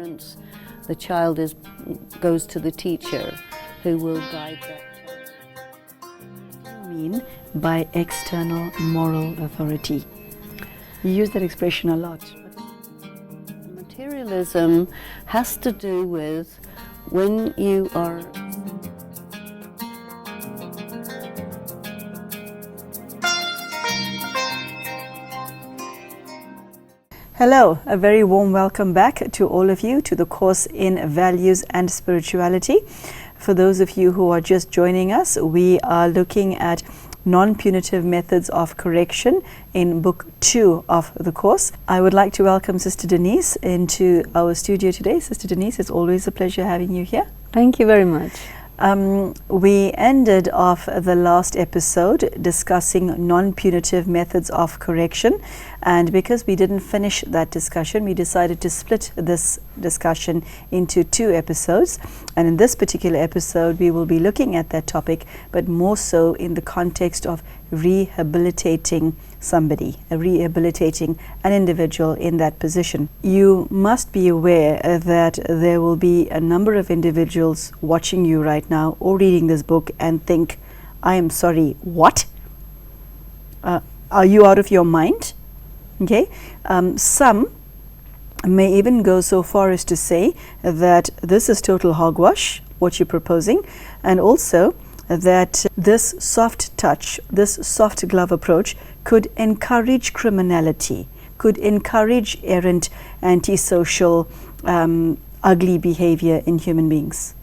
parents, the child goes to the teacher who will guide that child. What do you mean by external moral authority? You use that expression a lot. Materialism has to do with when you are Hello, a very warm welcome back to all of you to the course in Values and Spirituality. For those of you who are just joining us, we are looking at non-punitive methods of correction in Book 2 of the course. I would like to welcome Sister Denise into our studio today. Sister Denise, it's always a pleasure having you here. Thank you very much. We ended off the last episode discussing non-punitive methods of correction, and because we didn't finish that discussion, we decided to split this discussion into 2 episodes. And in this particular episode, we will be looking at that topic, but more so in the context of rehabilitating somebody, rehabilitating an individual in that position. You must be aware that there will be a number of individuals watching you right now or reading this book and think, I am sorry, what? Are you out of your mind? Okay. Some may even go so far as to say that this is total hogwash, what you're proposing, and also that this soft touch, this soft glove approach could encourage criminality, could encourage errant, antisocial, ugly behavior in human beings.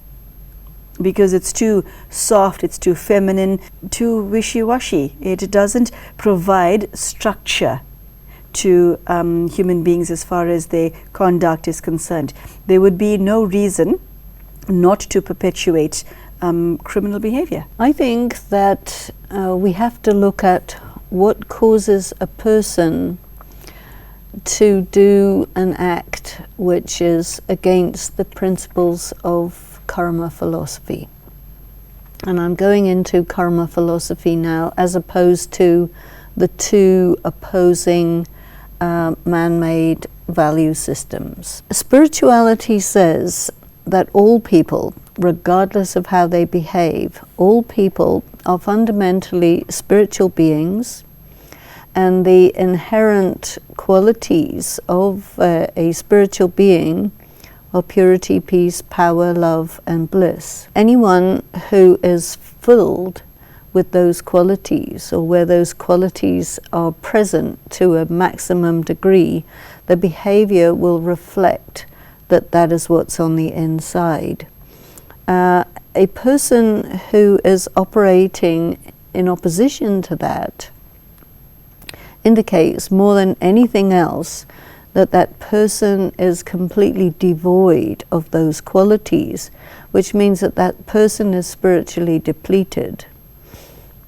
Because it's too soft, it's too feminine, too wishy-washy. It doesn't provide structure to human beings as far as their conduct is concerned. There would be no reason not to perpetuate criminal behavior. I think that we have to look at what causes a person to do an act which is against the principles of karma philosophy. And I'm going into karma philosophy now as opposed to the 2 opposing man-made value systems. Spirituality says that all people, regardless of how they behave, all people are fundamentally spiritual beings, and the inherent qualities of a spiritual being are purity, peace, power, love, and bliss. Anyone who is filled with those qualities, or where those qualities are present to a maximum degree, the behavior will reflect that that is what's on the inside. A person who is operating in opposition to that indicates more than anything else that that person is completely devoid of those qualities, which means that that person is spiritually depleted.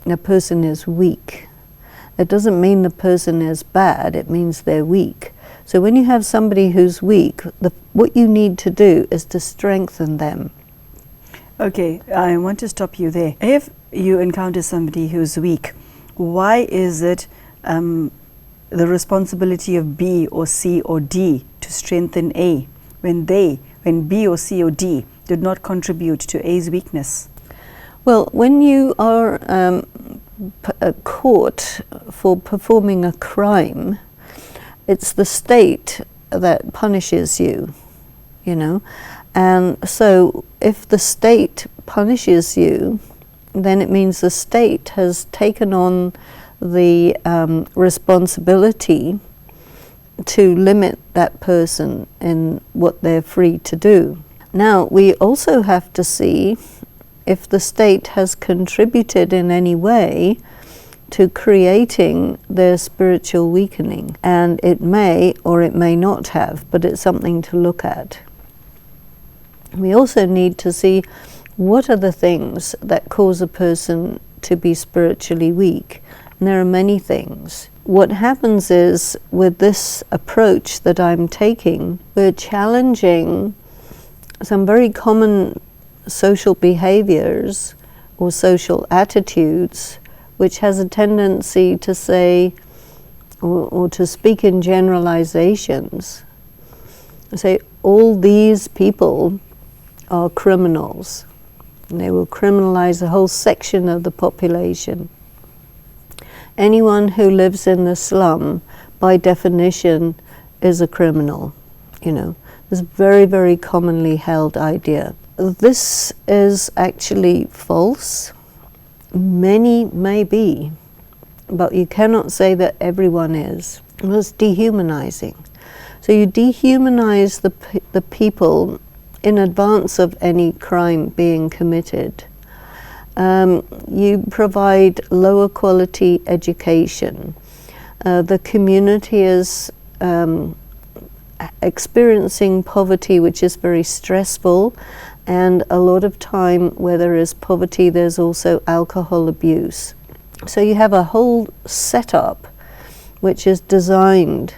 The person is weak. It doesn't mean the person is bad, it means they're weak. So when you have somebody who's weak, what you need to do is to strengthen them. Okay, I want to stop you there. If you encounter somebody who's weak, why is it the responsibility of B or C or D to strengthen A when B or C or D did not contribute to A's weakness? Well, when you are caught for performing a crime, it's the state that punishes you, you know. And so if the state punishes you, then it means the state has taken on the responsibility to limit that person in what they're free to do. Now, we also have to see if the state has contributed in any way to creating their spiritual weakening. And it may or it may not have, but it's something to look at. We also need to see what are the things that cause a person to be spiritually weak. And there are many things. What happens is, with this approach that I'm taking, we're challenging some very common social behaviors or social attitudes, which has a tendency to say or to speak in generalizations. say all these people are criminals. And they will criminalize a whole section of the population. Anyone who lives in the slum, by definition, is a criminal. You know, this is a very, very commonly held idea. This is actually false. Many may be, but you cannot say that everyone is. It's dehumanizing. So you dehumanize the people in advance of any crime being committed. You provide lower quality education. The community is experiencing poverty, which is very stressful, and a lot of time where there is poverty, there's also alcohol abuse. So you have a whole setup which is designed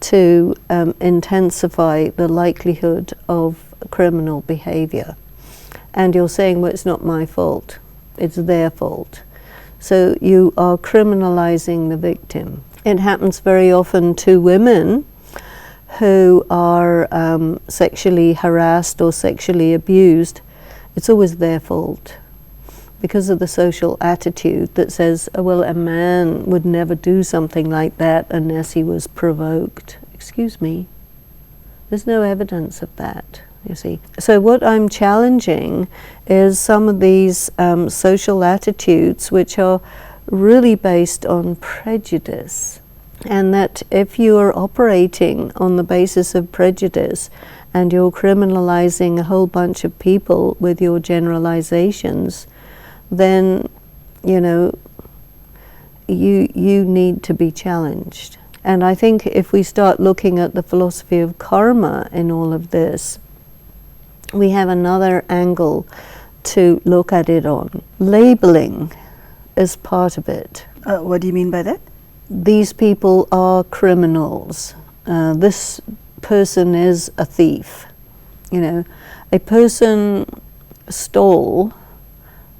to intensify the likelihood of criminal behavior. And you're saying, well, it's not my fault, it's their fault. So you are criminalizing the victim. It happens very often to women who are sexually harassed or sexually abused. It's always their fault because of the social attitude that says, oh, well, a man would never do something like that unless he was provoked. Excuse me, there's no evidence of that. You see. So what I'm challenging is some of these social attitudes which are really based on prejudice, and that if you are operating on the basis of prejudice and you're criminalizing a whole bunch of people with your generalizations, then you know you need to be challenged. And I think if we start looking at the philosophy of karma in all of this, we have another angle to look at it on. Labeling is part of it. What do you mean by that? These people are criminals. This person is a thief. You know, a person stole,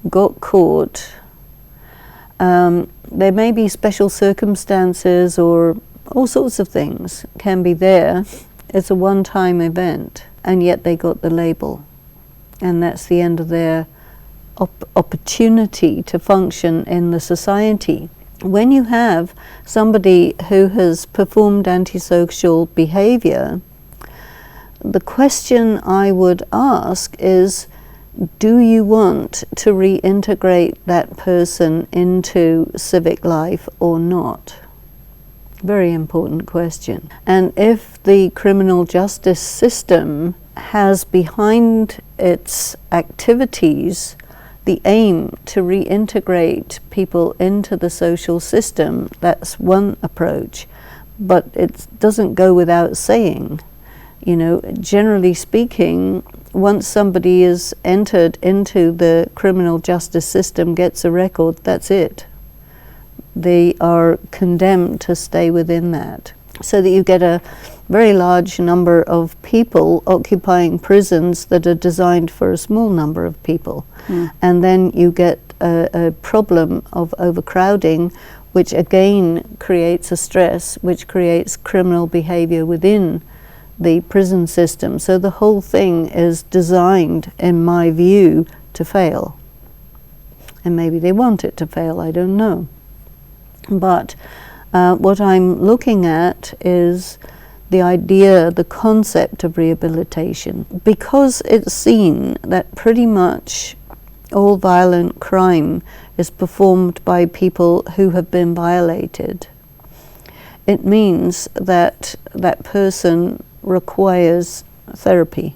got caught. There may be special circumstances or all sorts of things can be there. It's a one-time event. And yet they got the label, and that's the end of their opportunity to function in the society. When you have somebody who has performed antisocial behavior, the question I would ask is, do you want to reintegrate that person into civic life or not? Very important question. And if the criminal justice system has behind its activities the aim to reintegrate people into the social system, that's one approach. But it doesn't go without saying, you know, generally speaking, once somebody is entered into the criminal justice system, gets a record, that's it. They are condemned to stay within that. So that you get a very large number of people occupying prisons that are designed for a small number of people. And then you get a problem of overcrowding, which again creates a stress, which creates criminal behavior within the prison system. So the whole thing is designed, in my view, to fail. And maybe they want it to fail, I don't know. But what I'm looking at is the idea, the concept of rehabilitation. Because it's seen that pretty much all violent crime is performed by people who have been violated, it means that that person requires therapy.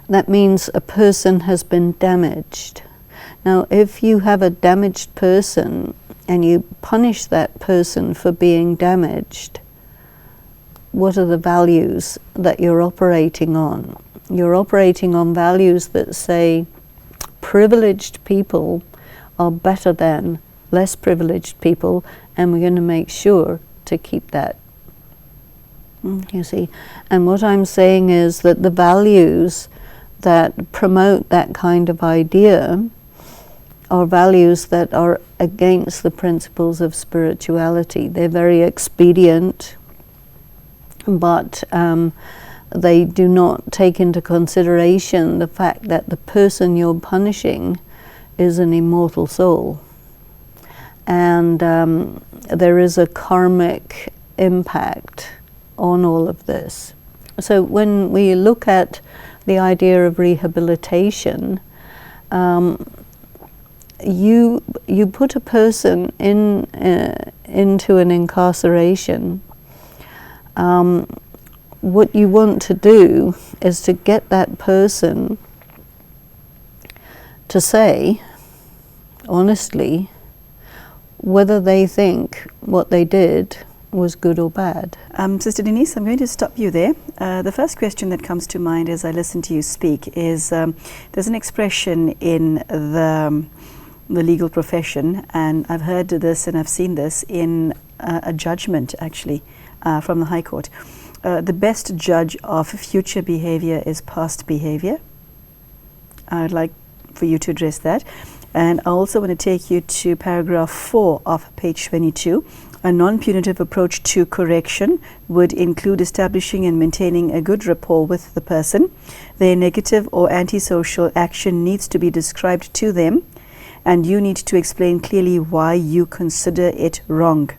That means a person has been damaged. Now, if you have a damaged person and you punish that person for being damaged, what are the values that you're operating on? You're operating on values that say privileged people are better than less privileged people, and we're going to make sure to keep that. You see? And what I'm saying is that the values that promote that kind of idea are values that are against the principles of spirituality. They're very expedient. but they do not take into consideration the fact that the person you're punishing is an immortal soul. And there is a karmic impact on all of this. So when we look at the idea of rehabilitation, you put a person into an incarceration. What you want to do is to get that person to say, honestly, whether they think what they did was good or bad. Sister Denise, I'm going to stop you there. The first question that comes to mind as I listen to you speak is there's an expression in the legal profession, and I've heard this and I've seen this in a judgment actually from the High Court. The best judge of future behavior is past behavior. I'd like for you to address that. And I also want to take you to paragraph 4 of page 22. A non-punitive approach to correction would include establishing and maintaining a good rapport with the person. Their negative or antisocial action needs to be described to them, and you need to explain clearly why you consider it wrong.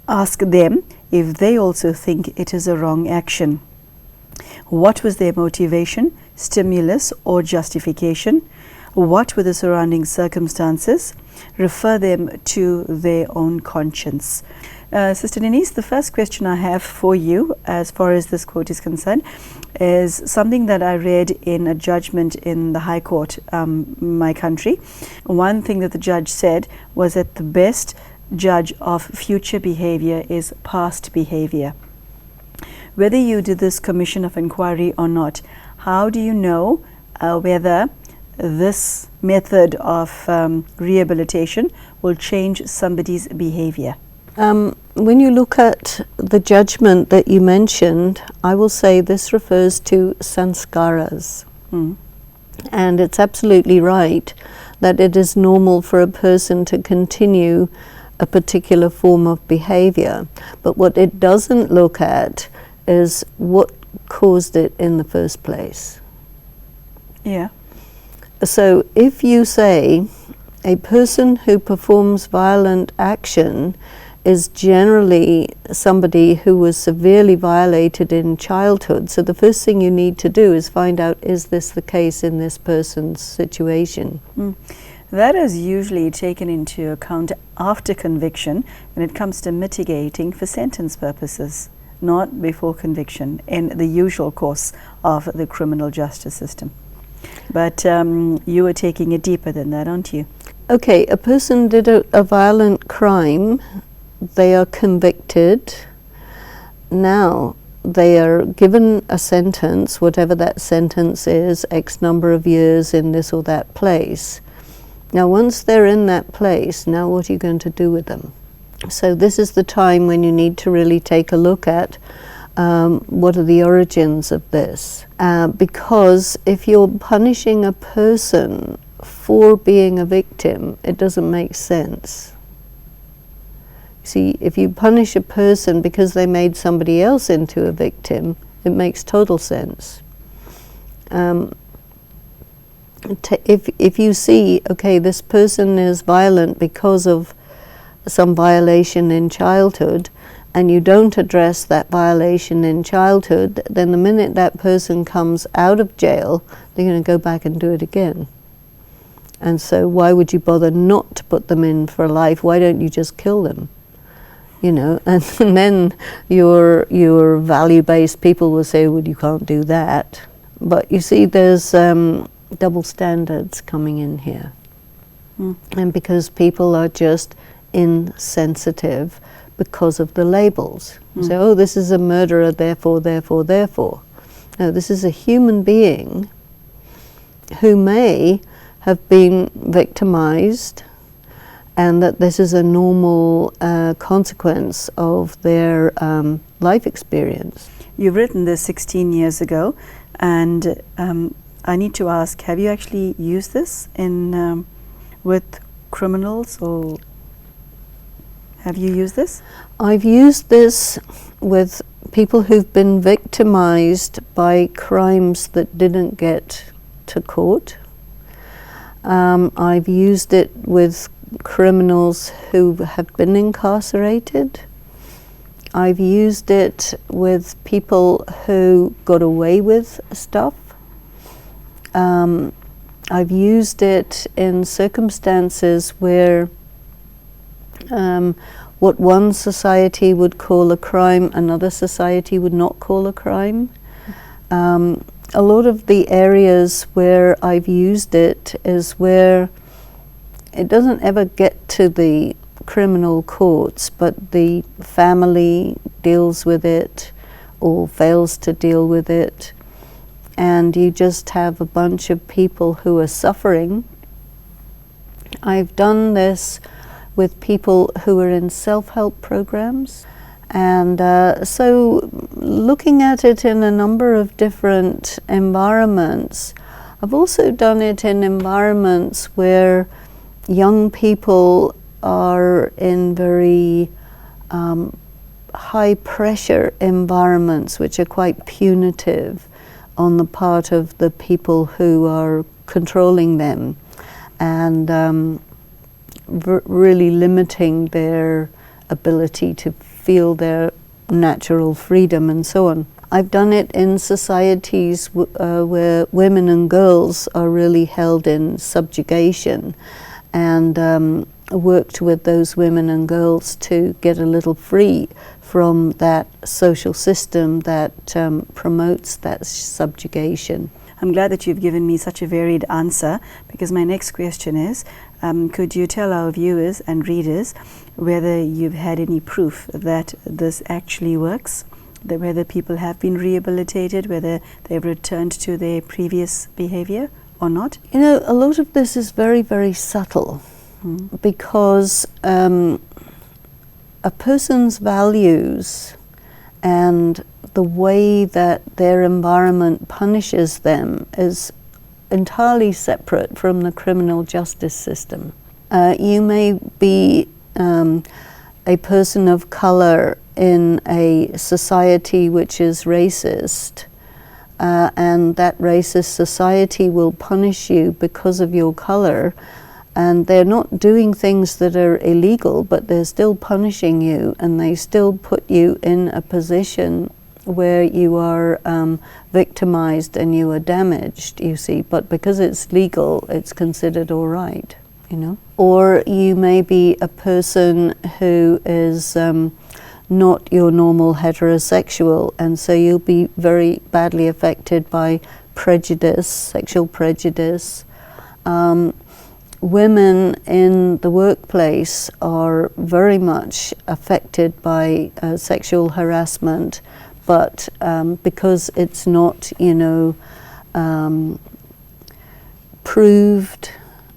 Ask them if they also think it is a wrong action. What was their motivation, stimulus, or justification? What were the surrounding circumstances? Refer them to their own conscience. Sister Denise, the first question I have for you, as far as this quote is concerned, is something that I read in a judgment in the High Court, my country. One thing that the judge said was that the best judge of future behavior is past behavior. Whether you did this commission of inquiry or not, how do you know whether this method of rehabilitation will change somebody's behavior? When you look at the judgment that you mentioned, I will say this refers to sanskaras. And it's absolutely right that it is normal for a person to continue a particular form of behavior. But what it doesn't look at is what caused it in the first place. Yeah. So if you say a person who performs violent action is generally somebody who was severely violated in childhood, so the first thing you need to do is find out, is this the case in this person's situation? That is usually taken into account after conviction when it comes to mitigating for sentence purposes, not before conviction in the usual course of the criminal justice system. But you are taking it deeper than that, aren't you? Okay, a person did a violent crime, they are convicted, now they are given a sentence, whatever that sentence is, X number of years in this or that place. Now once they're in that place, now what are you going to do with them? So this is the time when you need to really take a look at what are the origins of this? Because if you're punishing a person for being a victim, it doesn't make sense. See, if you punish a person because they made somebody else into a victim, it makes total sense. If you see, okay, this person is violent because of some violation in childhood, and you don't address that violation in childhood, then the minute that person comes out of jail, they're going to go back and do it again. And so why would you bother not to put them in for life? Why don't you just kill them? You know, and then your value-based people will say, well, you can't do that. But you see, there's double standards coming in here. And because people are just insensitive because of the labels. So, oh, this is a murderer, therefore, therefore, therefore. No, this is a human being who may have been victimized, and that this is a normal consequence of their life experience. You've written this 16 years ago, and I need to ask, have you actually used this in with criminals, or Have you used this? I've used this with people who've been victimized by crimes that didn't get to court. I've used it with criminals who have been incarcerated. I've used it with people who got away with stuff. I've used it in circumstances where what one society would call a crime, another society would not call a crime. A lot of the areas where I've used it is where it doesn't ever get to the criminal courts, but the family deals with it or fails to deal with it, and you just have a bunch of people who are suffering. I've done this with people who are in self-help programs, and so looking at it in a number of different environments. I've also done it in environments where young people are in very high pressure environments which are quite punitive on the part of the people who are controlling them, and really limiting their ability to feel their natural freedom and so on. I've done it in societies where women and girls are really held in subjugation, and worked with those women and girls to get a little free from that social system that promotes that subjugation. I'm glad that you've given me such a varied answer, because my next question is, could you tell our viewers and readers whether you've had any proof that this actually works, that whether people have been rehabilitated, whether they've returned to their previous behavior or not? You know, a lot of this is very, very subtle, because a person's values and the way that their environment punishes them is entirely separate from the criminal justice system. You may be a person of color in a society which is racist, and that racist society will punish you because of your color, and they're not doing things that are illegal, but they're still punishing you, and they still put you in a position where you are victimized and you are damaged, you see, but because it's legal, it's considered all right, you know. Or you may be a person who is not your normal heterosexual, and so you'll be very badly affected by prejudice, sexual prejudice. Women in the workplace are very much affected by sexual harassment, but because it's not, you know, proved,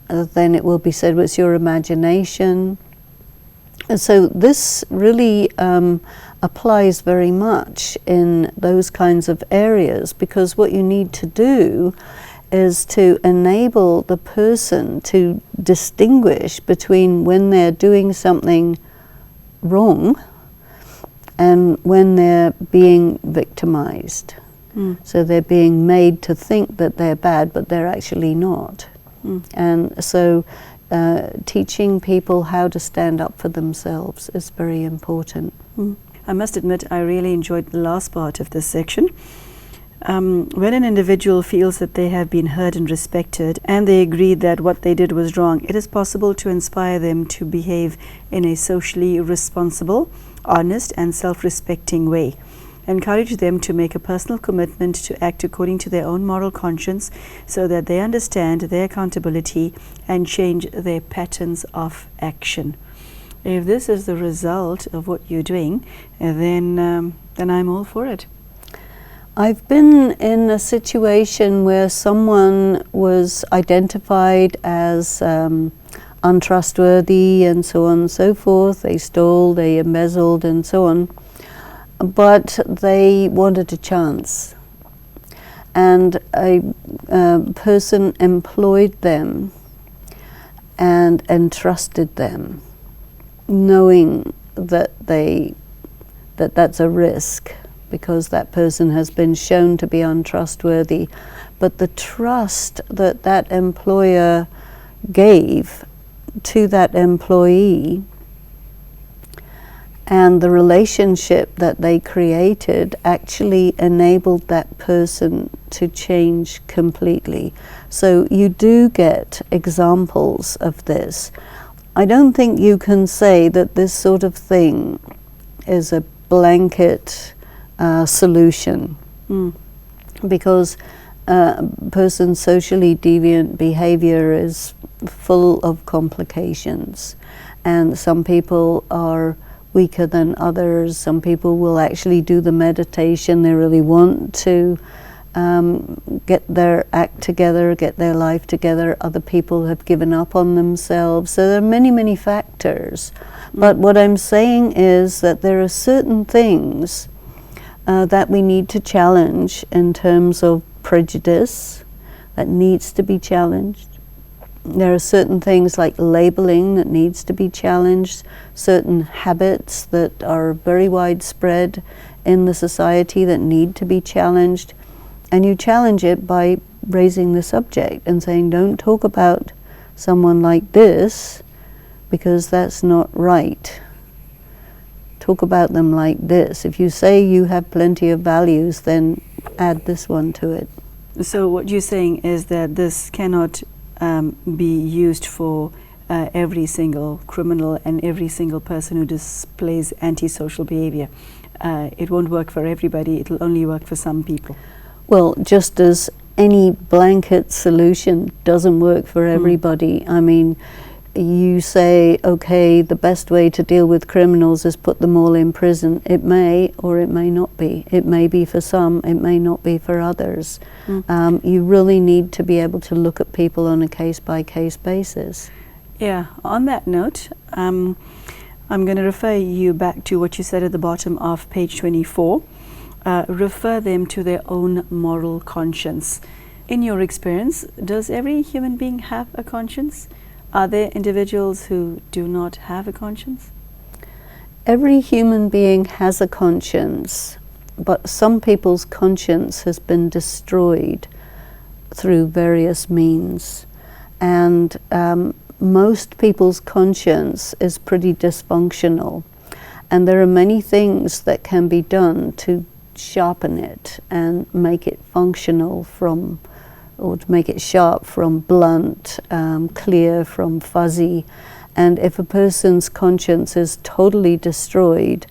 then it will be said, well, it's your imagination. And so this really applies very much in those kinds of areas, because what you need to do is to enable the person to distinguish between when they're doing something wrong and when they're being victimized. So they're being made to think that they're bad, but they're actually not. And so teaching people how to stand up for themselves is very important. I must admit, I really enjoyed the last part of this section. When an individual feels that they have been heard and respected, and they agree that what they did was wrong, it is possible to inspire them to behave in a socially responsible, honest, and self-respecting way. Encourage them to make a personal commitment to act according to their own moral conscience, so that they understand their accountability and change their patterns of action. If this is the result of what you're doing, then I'm all for it. I've been in a situation where someone was identified as untrustworthy and so on and so forth. They stole, they embezzled and so on, but they wanted a chance. And a person employed them and entrusted them, knowing that that's a risk, because that person has been shown to be untrustworthy. But the trust that that employer gave to that employee and the relationship that they created actually enabled that person to change completely. So you do get examples of this. I don't think you can say that this sort of thing is a blanket solution, because person's socially deviant behavior is full of complications, and some people are weaker than others. Some people will actually do the meditation, they really want to get their act together, get their life together. Other people have given up on themselves. So there are many, many factors. But what I'm saying is that there are certain things that we need to challenge in terms of prejudice that needs to be challenged. There are certain things like labeling that needs to be challenged, certain habits that are very widespread in the society that need to be challenged. And you challenge it by raising the subject and saying, don't talk about someone like this because that's not right. Talk about them like this. If you say you have plenty of values, then add this one to it. So what you're saying is that this cannot be used for every single criminal and every single person who displays antisocial behavior. It won't work for everybody, it'll only work for some people. Well, just as any blanket solution doesn't work for everybody. I mean, you say, okay, the best way to deal with criminals is put them all in prison. It may or it may not be. It may be for some, it may not be for others. You really need to be able to look at people on a case-by-case basis. Yeah, on that note, I'm going to refer you back to what you said at the bottom of page 24. Refer them to their own moral conscience. In your experience, does every human being have a conscience? Are there individuals who do not have a conscience? Every human being has a conscience, but some people's conscience has been destroyed through various means. And most people's conscience is pretty dysfunctional. And there are many things that can be done to sharpen it and make it functional or to make it sharp from blunt, clear from fuzzy. And if a person's conscience is totally destroyed,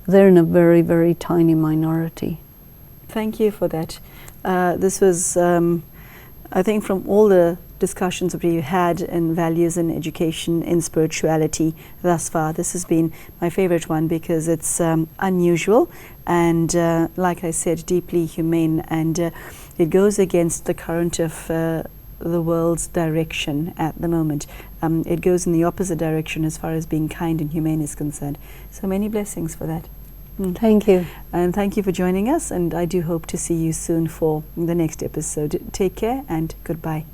they're in a very, very tiny minority. Thank you for that. This was, I think, from all the discussions that we had in values and education in spirituality thus far, this has been my favorite one because it's unusual and, like I said, deeply humane, and it goes against the current of the world's direction at the moment. It goes in the opposite direction as far as being kind and humane is concerned. So many blessings for that. Thank you. And thank you for joining us, and I do hope to see you soon for the next episode. Take care and goodbye.